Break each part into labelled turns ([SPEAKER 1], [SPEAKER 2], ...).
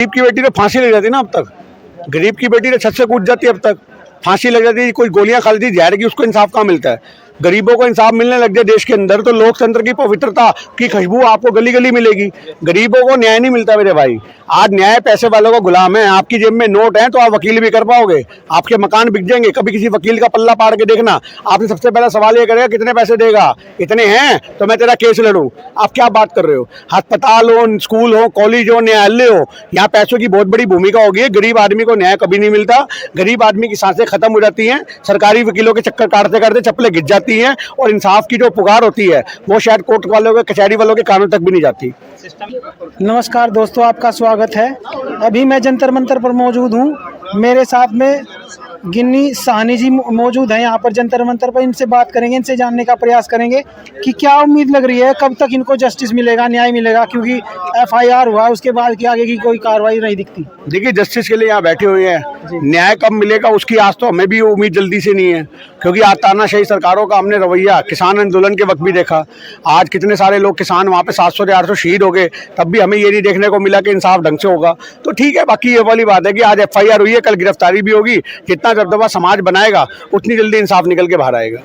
[SPEAKER 1] गरीब की बेटी तो फांसी लग जाती ना अब तक, गरीब की बेटी तो छत से कूद जाती है, अब तक फांसी लग जाती है, कोई गोलियां खा लेती जहर की, उसको इंसाफ कहाँ मिलता है। गरीबों को इंसाफ मिलने लग जाए देश के अंदर तो लोकतंत्र की पवित्रता की खुशबू आपको गली गली मिलेगी। गरीबों को न्याय नहीं मिलता मेरे भाई। आज न्याय पैसे वालों का गुलाम है। आपकी जेब में नोट है तो आप वकील भी कर पाओगे, आपके मकान बिक जाएंगे। कभी किसी वकील का पल्ला पाड़ के देखना, आपसे सबसे पहला सवाल ये करेगा कितने पैसे देगा, इतने हैं तो मैं तेरा केस लड़ूं। आप क्या बात कर रहे हो। अस्पताल हो, स्कूल हो, कॉलेज हो, न्यायालय हो, यहाँ पैसों की बहुत बड़ी भूमिका होगी। गरीब आदमी को न्याय कभी नहीं मिलता। गरीब आदमी की सांसें खत्म हो जाती हैं, सरकारी वकीलों के चक्कर काटते काटते चप्पलें गिर जाती हैं, और इंसाफ की जो पुकार होती है वो शायद कोर्ट वालों के, कचहरी वालों के कानों तक भी नहीं जाती।
[SPEAKER 2] नमस्कार दोस्तों, आपका स्वागत है। अभी मैं जंतर मंतर पर मौजूद हूँ। मेरे साथ में गिन्नी साहनी जी मौजूद हैं यहाँ पर जंतर मंतर पर। इनसे बात करेंगे, इनसे जानने का प्रयास करेंगे कि क्या उम्मीद लग रही है, कब तक इनको जस्टिस मिलेगा, न्याय मिलेगा, क्योंकि एफआईआर हुआ उसके बाद की आगे की कोई कार्रवाई नहीं दिखती।
[SPEAKER 1] देखिए, जस्टिस के लिए यहाँ बैठे हुए हैं, न्याय कब मिलेगा उसकी आज तो हमें भी उम्मीद जल्दी से नहीं है, क्योंकि आज तानाशाही सरकारों का हमने रवैया किसान आंदोलन के वक्त भी देखा। आज कितने सारे लोग किसान वहाँ पे 700 से 800 शहीद हो गए, तब भी हमें ये नहीं देखने को मिला कि इंसाफ ढंग से होगा। तो ठीक है, बाकी ये वाली बात है कि आज एफआईआर हुई है, कल गिरफ्तारी भी होगी। जितना दबदबा समाज बनाएगा उतनी जल्दी इंसाफ निकल के बाहर आएगा।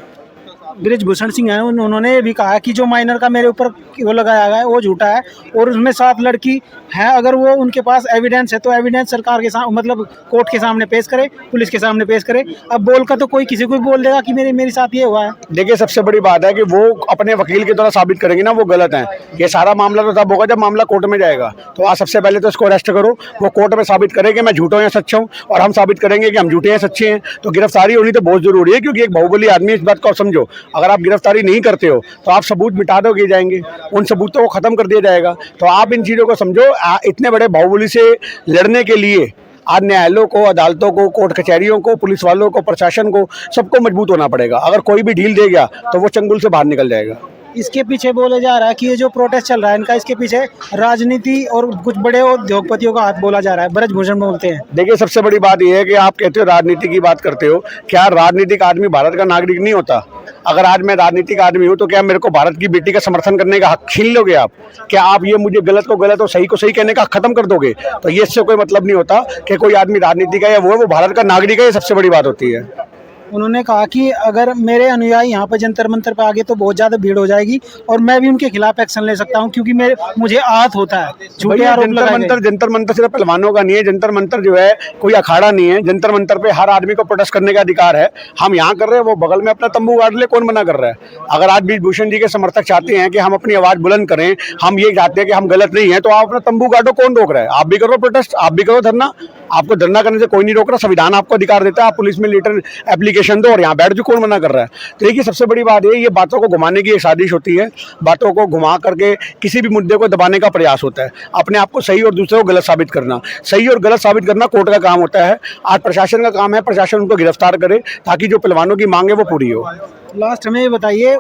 [SPEAKER 2] बृजभूषण सिंह है, उन्होंने भी कहा कि जो माइनर का मेरे ऊपर वो लगाया गया है वो झूठा है, और उसमें 7 लड़की है। अगर वो उनके पास एविडेंस है तो एविडेंस सरकार के सामने, मतलब कोर्ट के सामने पेश करे, पुलिस के सामने पेश करे। अब बोल का तो कोई किसी को भी बोल देगा कि मेरे साथ ये हुआ है।
[SPEAKER 1] देखिए, सबसे बड़ी बात है कि वो अपने वकील के द्वारा साबित करेंगे ना वो गलत है। ये सारा मामला तो तब होगा जब मामला कोर्ट में जाएगा। तो आज सबसे पहले तो इसको अरेस्ट करो, वो कोर्ट में साबित करे कि मैं झूठा हूं या सच्चा हूं, और हम साबित करेंगे कि हम झूठे हैं सच्चे हैं। तो गिरफ्तारी होनी तो बहुत जरूरी है, क्योंकि एक बाहुबली आदमी, इस बात को समझो, अगर आप गिरफ्तारी नहीं करते हो तो आप सबूत मिटा दोगे जाएंगे, उन सबूतों को खत्म कर दिया जाएगा। तो आप इन चीज़ों को समझो। इतने बड़े बाहुबली से लड़ने के लिए आज न्यायालयों को, अदालतों को, कोर्ट कचहरियों को, पुलिस वालों को, प्रशासन को, सबको मजबूत होना पड़ेगा। अगर कोई भी ढील दे गया तो वो चंगुल से बाहर निकल जाएगा।
[SPEAKER 2] इसके पीछे बोला जा रहा है कि ये जो प्रोटेस्ट चल रहा है इनका, इसके पीछे राजनीति और कुछ बड़े उद्योगपतियों का हाथ बोला जा रहा है। बृजभूषण बोलते हैं।
[SPEAKER 1] देखिए, सबसे बड़ी बात यह है कि आप कहते हो राजनीति की बात करते हो, क्या राजनीतिक आदमी भारत का नागरिक नहीं होता। अगर आज मैं राजनीतिक आदमी हूं तो क्या मेरे को भारत की बेटी का समर्थन करने का हक छीन लोगे आप? क्या आप ये मुझे गलत को गलत और सही को सही कहने का खत्म कर दोगे? तो ये इससे कोई मतलब नहीं होता कि कोई आदमी राजनीति का या वो भारत का नागरिक है। ये सबसे बड़ी बात होती है।
[SPEAKER 2] उन्होंने कहा कि अगर मेरे अनुयायी यहाँ पर जंतर मंतर पे आ गए तो बहुत ज़्यादा भीड़ हो जाएगी, और मैं भी उनके खिलाफ एक्शन ले सकता हूँ, क्योंकि मुझे आहत होता है। झूठे आरोप लगाए गए।
[SPEAKER 1] जंतर मंतर सिर्फ पहलवानों का नहीं है। जंतर मंतर जो है कोई अखाड़ा नहीं है। जंतर मंतर पे हर आदमी को प्रोटेस्ट करने का अधिकार है। हम यहाँ कर रहे हैं, वो बगल में अपना तंबू गाड़ ले, कौन मना कर रहा है। अगर आज बृजभूषण जी के समर्थक चाहते हैं कि हम अपनी आवाज बुलंद करें, हम ये चाहते हैं कि हम गलत नहीं है, तो आप अपना तंबू गाड़ो, कौन रोक रहा है? आप भी करो प्रोटेस्ट, आप भी करो धरना। आपको धरना करने से कोई नहीं रोक रहा। संविधान आपको अधिकार देता है, आप पुलिस में लेटर एप्लीकेशन दो और यहाँ बैठ जो, कौन मना कर रहा है। तो देखिए, सबसे बड़ी बात है, ये बातों को घुमाने की एक साजिश होती है। बातों को घुमा करके किसी भी मुद्दे को दबाने का प्रयास होता है, अपने आप को सही और दूसरे को गलत साबित करना। सही और गलत साबित करना कोर्ट का काम होता है। आज प्रशासन का काम है, प्रशासन उनको गिरफ्तार करे ताकि जो पहलवानों की मांग है वो पूरी हो।
[SPEAKER 2] लास्ट में ये बताइए,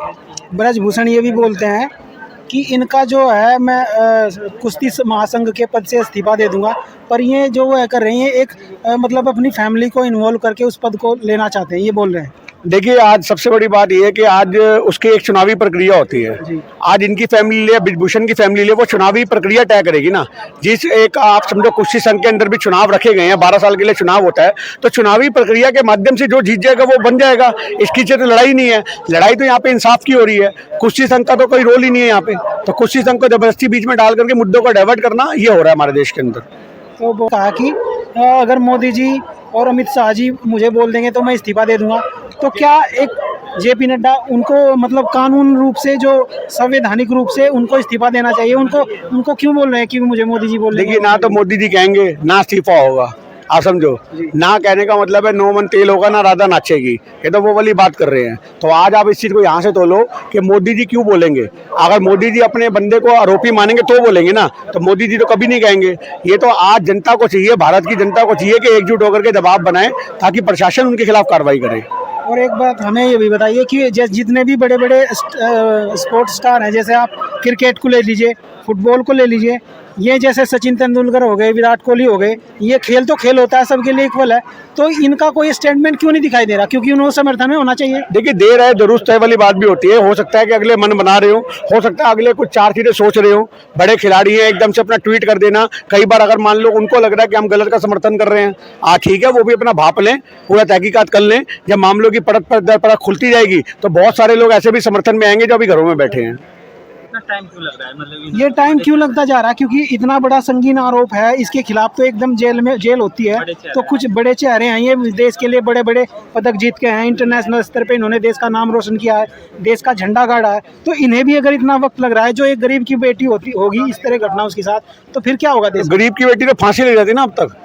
[SPEAKER 2] बृजभूषण ये भी बोलते हैं कि इनका जो है, मैं कुश्ती महासंघ के पद से इस्तीफा दे दूंगा, पर ये जो वो कर रही हैं एक मतलब अपनी फैमिली को इन्वॉल्व करके उस पद को लेना चाहते हैं, ये बोल रहे हैं।
[SPEAKER 1] देखिए, आज सबसे बड़ी बात यह है कि आज उसकी एक चुनावी प्रक्रिया होती है। आज इनकी फैमिली ले, बृजभूषण की फैमिली ले, वो चुनावी प्रक्रिया तय करेगी ना। जिस एक आप समझो कुश्ती संघ के अंदर भी चुनाव रखे गए हैं, 12 साल के लिए चुनाव होता है, तो चुनावी प्रक्रिया के माध्यम से जो जीत जाएगा वो बन जाएगा। इसकी तो लड़ाई नहीं है। लड़ाई तो यहाँ पे इंसाफ की हो रही है। कुश्ती संघ का तो कोई रोल ही नहीं है यहाँ पे। तो कुश्ती संघ को जबरदस्ती बीच में डाल करके मुद्दों को डाइवर्ट करना, ये हो रहा है हमारे देश के अंदर।
[SPEAKER 2] तो वो कहा कि अगर मोदी जी और अमित शाह जी मुझे बोल देंगे तो मैं इस्तीफा दे दूंगा। तो क्या एक जेपी नड्डा, उनको मतलब कानून रूप से, जो संवैधानिक रूप से उनको इस्तीफा देना चाहिए, उनको क्यों बोल रहे हैं कि मुझे मोदी जी बोल?
[SPEAKER 1] देखिए, ना तो मोदी जी कहेंगे ना इस्तीफा होगा, आप समझो। ना कहने का मतलब है नो मन तेल होगा ना राधा नाचेगी। ये तो वो वाली बात कर रहे हैं। तो आज आप इस चीज को यहाँ से तोलो कि मोदी जी क्यों बोलेंगे। अगर मोदी जी अपने बंदे को आरोपी मानेंगे तो बोलेंगे ना, तो मोदी जी तो कभी नहीं कहेंगे। ये तो आज जनता को चाहिए, भारत की जनता को चाहिए कि एकजुट होकर के दबाव बनाए ताकि प्रशासन उनके खिलाफ कार्रवाई करे।
[SPEAKER 2] और एक बात हमें ये भी बताइए कि जितने भी बड़े बड़े स्पोर्ट्स स्टार हैं, जैसे आप क्रिकेट को ले लीजिए, फुटबॉल को ले लीजिए, ये जैसे सचिन तेंदुलकर हो गए, विराट कोहली हो गए, ये खेल तो खेल होता है, सबके लिए इक्वल है, तो इनका कोई स्टेटमेंट क्यों नहीं दिखाई दे रहा? क्योंकि उन्होंने समर्थन में होना चाहिए।
[SPEAKER 1] देखिए, देर है दुरुस्त है वाली बात भी होती है। हो सकता है कि अगले मन बना रहे हो सकता है अगले कुछ चार चीजें सोच रहे हो। बड़े खिलाड़ी हैं, एकदम से अपना ट्वीट कर देना। कई बार अगर मान लो उनको लग रहा है कि हम गलत का समर्थन कर रहे हैं, ठीक है, वो भी अपना भाप लें, पूरा तहकीकात कर लें। जब मामलों की परत खुलती जाएगी तो बहुत सारे लोग ऐसे भी समर्थन में आएंगे जो अभी घरों में बैठे हैं।
[SPEAKER 3] टाइम क्यों लग रहा है? मतलब
[SPEAKER 2] ये टाइम क्यों लगता जा रहा है? क्योंकि इतना बड़ा संगीन आरोप है, इसके खिलाफ तो एकदम जेल होती है। तो कुछ बड़े चेहरे हैं, ये देश के लिए बड़े बड़े पदक जीत के हैं, इंटरनेशनल स्तर पे इन्होंने देश का नाम रोशन किया है, देश का झंडा गाड़ा है। तो इन्हें भी अगर इतना वक्त लग रहा है, जो एक गरीब की बेटी होगी इस तरह घटना उसके साथ, तो फिर क्या होगा देश?
[SPEAKER 1] गरीब की बेटी तो फांसी लग जाती ना अब तक।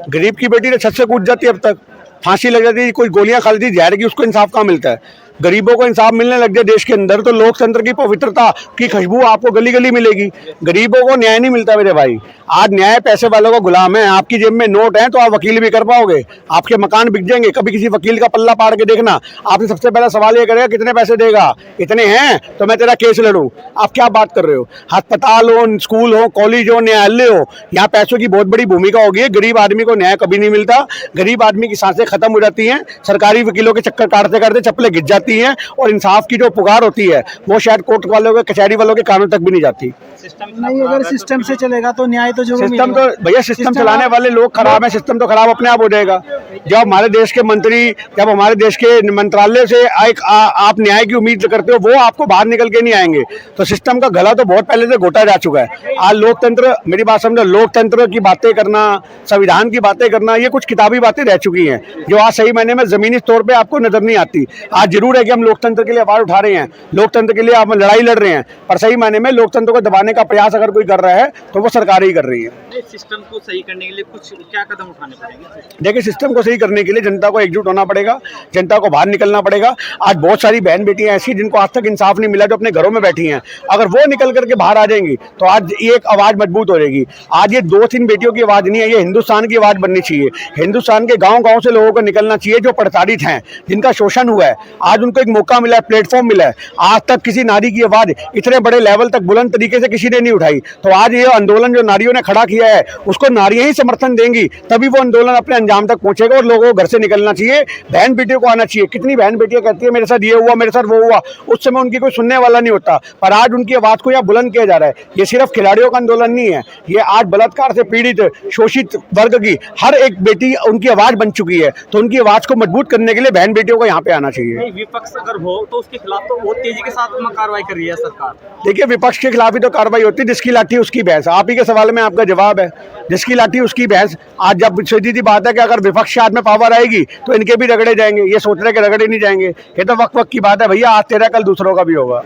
[SPEAKER 1] गरीब की बेटी तो छत से कूद जाती है, अब तक फांसी लग जाती है। कोई गोलियां खा लेती जहर की, उसको इंसाफ कहाँ मिलता है? गरीबों को इंसाफ मिलने लग जाए देश के अंदर तो लोकतंत्र की पवित्रता की खुशबू आपको गली गली मिलेगी। गरीबों को न्याय नहीं मिलता मेरे भाई। आज न्याय पैसे वालों का गुलाम है। आपकी जेब में नोट है तो आप वकील भी कर पाओगे, आपके मकान बिक जाएंगे। कभी किसी वकील का पल्ला पाड़ के देखना, आपसे सबसे पहला सवाल ये करेगा कितने पैसे देगा, इतने हैं तो मैं तेरा केस लड़ूं। आप क्या बात कर रहे हो? अस्पताल हो, स्कूल हो, कॉलेज हो, न्यायालय हो, यहाँ पैसों की बहुत बड़ी भूमिका होगी। गरीब आदमी को न्याय कभी नहीं मिलता। गरीब आदमी की सांसें खत्म हो जाती हैं, सरकारी वकीलों के चक्कर काटते काटते चप्पलें गिर जाती हैं, और इंसाफ की जो पुकार होती है वो शायद कोर्ट वालों के, कचहरी वालों के कानों तक भी नहीं जाती।
[SPEAKER 2] नहीं, अगर सिस्टम से चलेगा तो न्याय तो जरूर
[SPEAKER 1] सिस्टम तो भैया, सिस्टम चलाने वाले लोग खराब है, सिस्टम तो खराब अपने आप हो जाएगा। जब हमारे देश के मंत्री, जब हमारे देश के मंत्रालय से आप न्याय की उम्मीद करते हो, वो आपको बाहर निकल के नहीं आएंगे। तो सिस्टम का गला तो बहुत पहले से घोटा जा चुका है। आज लोकतंत्र, मेरी बात समझो, लोकतंत्र की बातें करना, संविधान की बातें करना, ये कुछ किताबी बातें रह चुकी हैं जो आज सही मायने में जमीनी तौर पर आपको नजर नहीं आती। आज जरूर है कि हम लोकतंत्र के लिए आवाज उठा रहे हैं, लोकतंत्र के लिए आप लड़ाई लड़ रहे हैं, पर सही मायने में लोकतंत्र को दबाने का प्रयास अगर कोई कर रहा है तो वो सरकार ही कर रही है।
[SPEAKER 3] सिस्टम को सही करने के लिए कुछ क्या कदम उठाने पड़ेंगे?
[SPEAKER 1] देखिए, सिस्टम को सही करने के लिए जनता को एकजुट होना पड़ेगा, जनता को बाहर निकलना पड़ेगा। आज बहुत सारी बहन बेटियां ऐसी जिनको आज तक इंसाफ नहीं मिला, जो अपने घरों में बैठी हैं, अगर वो निकल करके बाहर आ जाएंगी तो आज ये एक आवाज मजबूत हो जाएगी। आज ये 2-3 बेटियों की आवाज नहीं है, ये हिंदुस्तान की आवाज बननी चाहिए। हिंदुस्तान के गाँव गाँव से लोगों को निकलना चाहिए जो प्रताड़ित हैं, जिनका शोषण हुआ है। आज उनको एक मौका मिला है, प्लेटफॉर्म मिला है। आज तक किसी नारी की आवाज इतने बड़े लेवल तक बुलंद तरीके से किसी ने नहीं उठाई। तो आज ये आंदोलन जो नारियों ने खड़ा किया है, उसको नारियां ही समर्थन देंगी, तभी वो आंदोलन अपने अंजाम तक पहुंचेगा और लोगों को घर से निकलना चाहिए। बहन बेटियों को आना चाहिए। कितनी बहन बेटियां कहती है मेरे साथ ये हुआ, मेरे साथ वो हुआ, उस समय उनकी कोई सुनने वाला नहीं होता, पर आज उनकी आवाज को यहाँ बुलंद किया जा रहा है। ये सिर्फ खिलाड़ियों का आंदोलन नहीं है, ये आज बलात्कार से पीड़ित शोषित वर्ग की हर एक बेटी उनकी आवाज बन चुकी है। तो उनकी आवाज को मजबूत करने के लिए बहन बेटियों को यहाँ पे आना चाहिए।
[SPEAKER 3] विपक्ष अगर हो तो उसके खिलाफ तो बहुत तेजी के साथ कार्रवाई कर रही है सरकार।
[SPEAKER 1] देखिए, विपक्ष के खिलाफ ही तो कार्रवाई होती है, जिसकी लाठी उसकी भैंस। आप ही के सवाल में आपका जवाब है, जिसकी लाठी उसकी भैंस। आज जब सीधी सी बात है कि अगर विपक्ष के हाथ में पावर आएगी तो इनके भी रगड़े जाएंगे। ये सोच रहे कि रगड़े नहीं जाएंगे, ये तो वक्त वक्त की बात है भैया। आज तेरा कल दूसरों का भी होगा।